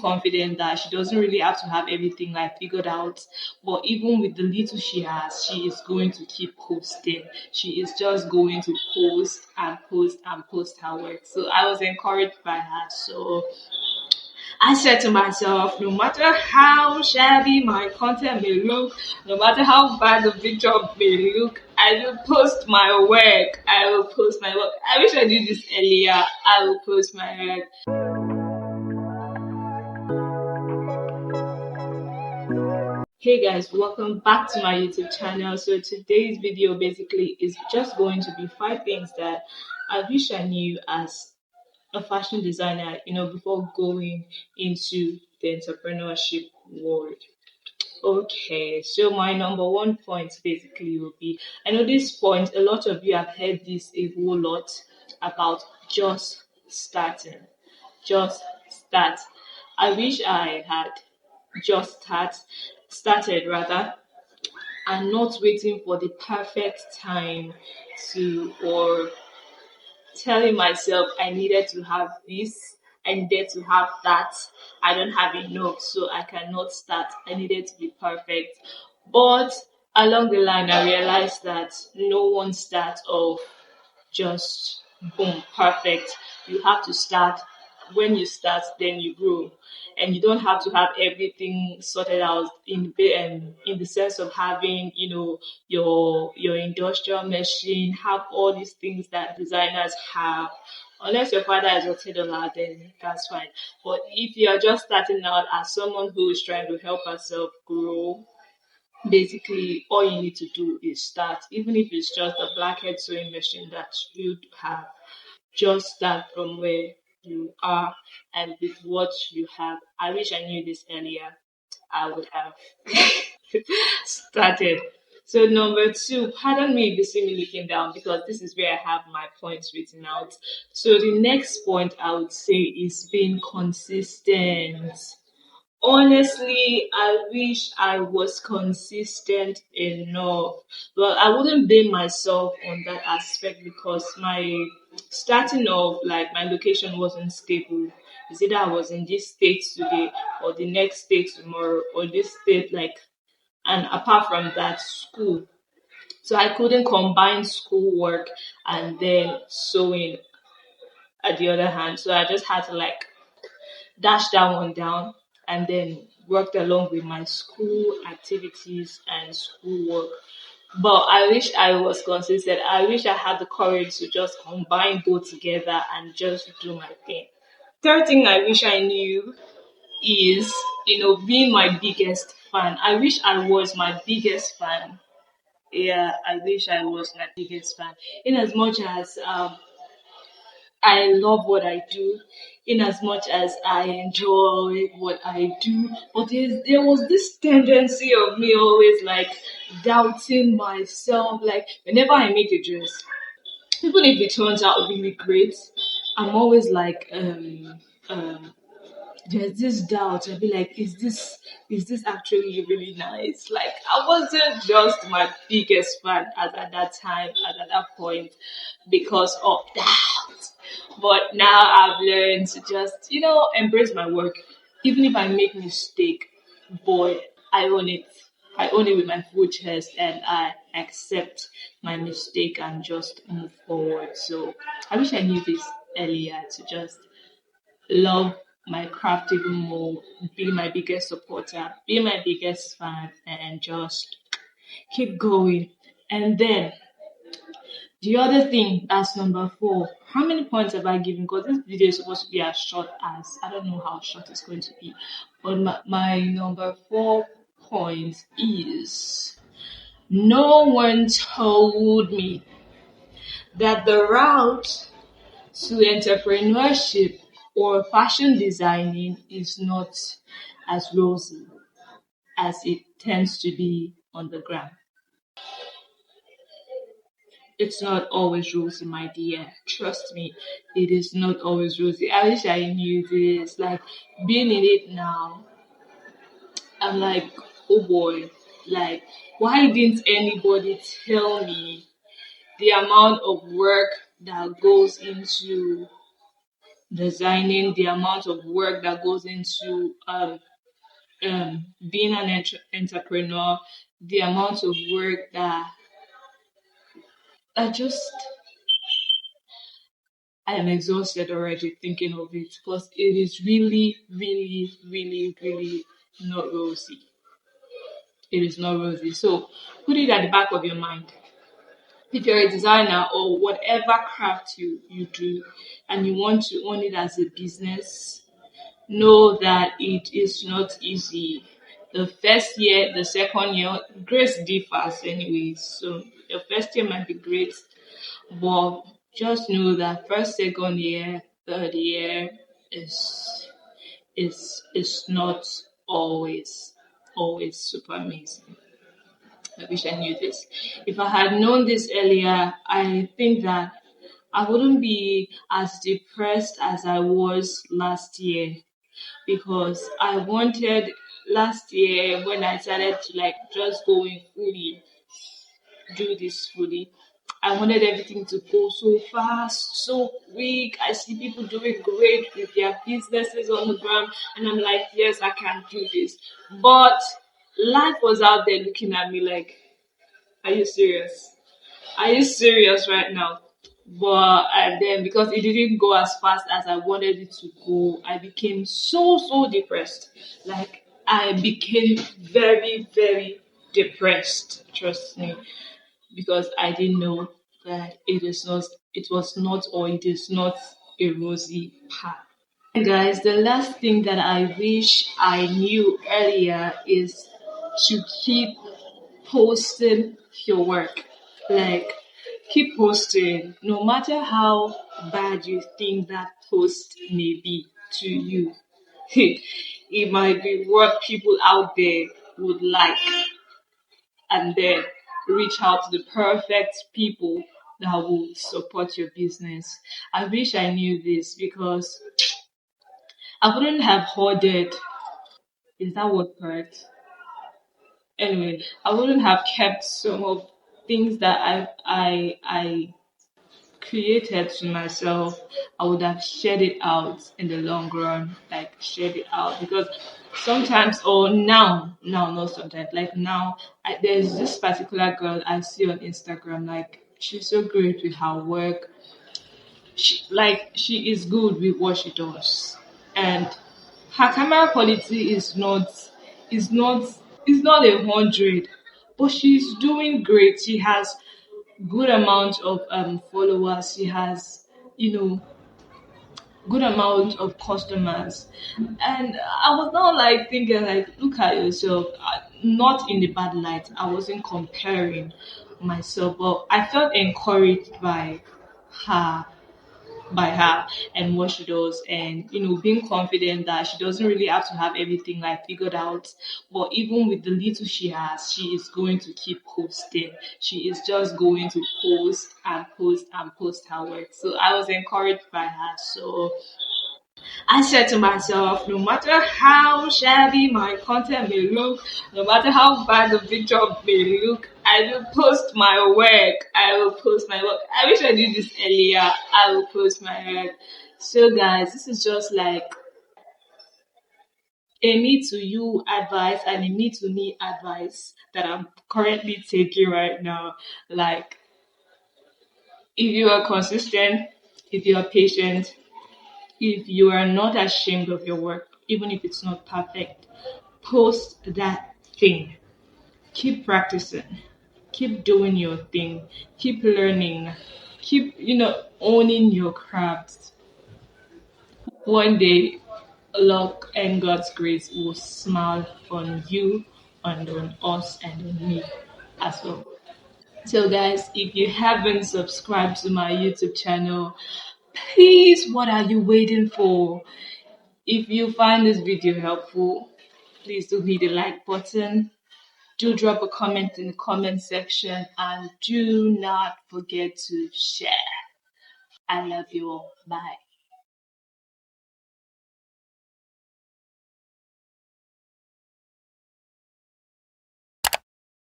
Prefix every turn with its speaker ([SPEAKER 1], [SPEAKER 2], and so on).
[SPEAKER 1] confident that she doesn't really have to have everything like figured out. But even with the little she has, she is going to keep posting. She is just going to post and post and post her work. So I was encouraged by her. So I said to myself, no matter how shabby my content may look, no matter how bad the picture may look, I will post my work. I will post my work. I wish I did this earlier. I will post my work. Hey guys, welcome back to my YouTube channel. So today's video basically is just going to be 5 things that I wish I knew as a fashion designer, before going into the entrepreneurship world. Okay, so my number one point basically will be, I know this point, a lot of you have heard this a whole lot about just starting. Just start. I wish I had just started rather, and not waiting for the perfect time to, or telling myself I needed to have this, I needed to have that. I don't have enough, so I cannot start. I needed to be perfect. But along the line, I realized that no one starts off just boom, perfect. You have to start. When you start, then you grow, and you don't have to have everything sorted out in the sense of having, your industrial machine, have all these things that designers have. Unless your father is a $10, then that's fine. But if you are just starting out as someone who is trying to help herself grow, basically all you need to do is start. Even if it's just a blackhead sewing machine that you have, just start from where you are and with what you have. I wish I knew this earlier. I would have started. So number two, pardon me if you see me looking down because this is where I have my points written out. So the next point I would say is being consistent. Honestly, I wish I was consistent enough. Well, I wouldn't blame myself on that aspect because my starting off, like my location wasn't stable. It's either I was in this state today or the next state tomorrow or this state and apart from that, school. So I couldn't combine schoolwork and then sewing at the other hand. So I just had to dash that one down and then worked along with my school activities and schoolwork. But I wish I was consistent. I wish I had the courage to just combine both together and just do my thing. Third thing I wish I knew is, being my biggest fan. I wish I was my biggest fan. Yeah, I wish I was my biggest fan. In as much as I love what I do, in as much as I enjoy what I do. But there was this tendency of me always doubting myself. Like whenever I make a dress, even if it turns out really great, I'm always um, there's this doubt. I'll be like, is this actually really nice? Like I wasn't just my biggest fan at that time, at that point, because of that. But now I've learned to just, embrace my work. Even if I make mistake, boy, I own it. I own it with my full chest and I accept my mistake and just move forward. So I wish I knew this earlier to just love my craft even more, be my biggest supporter, be my biggest fan, and just keep going. And then the other thing, that's number four. How many points have I given? Because this video is supposed to be as short as, I don't know how short it's going to be. But my number 4 point is no one told me that the route to entrepreneurship or fashion designing is not as rosy as it tends to be on the gram. It's not always rosy, my dear. Trust me, it is not always rosy. I wish I knew this. Like being in it now, I'm like, oh boy, like why didn't anybody tell me the amount of work that goes into designing, the amount of work that goes into being an entrepreneur, the amount of work that I just I am exhausted already thinking of it because it is really, really, really, really not rosy. It is not rosy. So put it at the back of your mind. If you're a designer or whatever craft you do and you want to own it as a business, know that it is not easy. The first year, the second year, grace differs anyways. So your first year might be great, but just know that first, second year, third year is is not always super amazing. I wish I knew this. If I had known this earlier, I think that I wouldn't be as depressed as I was last year because I wanted last year when I started to like just going fully, do this fully. I wanted everything to go so fast, so quick. I see people doing great with their businesses on the ground, and I'm like, yes, I can do this. But life was out there looking at me like, are you serious? Are you serious right now? But and then because it didn't go as fast as I wanted it to go, I became so depressed. Like I became very depressed. Trust me, because I didn't know that it was not or it is not a rosy path. And guys, the last thing that I wish I knew earlier is to keep posting your work. Like, keep posting, no matter how bad you think that post may be to you. It might be what people out there would like, and then reach out to the perfect people that will support your business. I wish I knew this because I wouldn't have hoarded. Is that word correct? Anyway, I wouldn't have kept some of things that I created to myself. I would have shared it out in the long run, like shared it out because sometimes or now not sometimes like now there's this particular girl I see on Instagram, like she's so great with her work. She is good with what she does, and her camera quality is not is not 100, but she's doing great. She has good amount of followers. She has, you know, good amount of customers, and I was not like thinking like, look at yourself. Not in the bad light. I wasn't comparing myself, but I felt encouraged her her and what she does, and being confident that she doesn't really have to have everything like figured out, but even with the little she has, she is going to keep posting. She is just going to post and post and post her work. So I was encouraged by her. So I said to myself, no matter how shabby my content may look, no matter how bad the picture may look, I will post my work. I will post my work. I wish I did this earlier. I will post my work. So guys, this is just like a me to you advice and a me to me advice that I'm currently taking right now. Like, if you are consistent, if you are patient, if you are not ashamed of your work, even if it's not perfect, post that thing. Keep practicing. Keep doing your thing. Keep learning. Keep, owning your craft. One day, luck and God's grace will smile on you and on us and on me as well. So guys, if you haven't subscribed to my YouTube channel, please, what are you waiting for? If you find this video helpful, please do hit the like button. Do drop a comment in the comment section and do not forget to share. I love you all. Bye.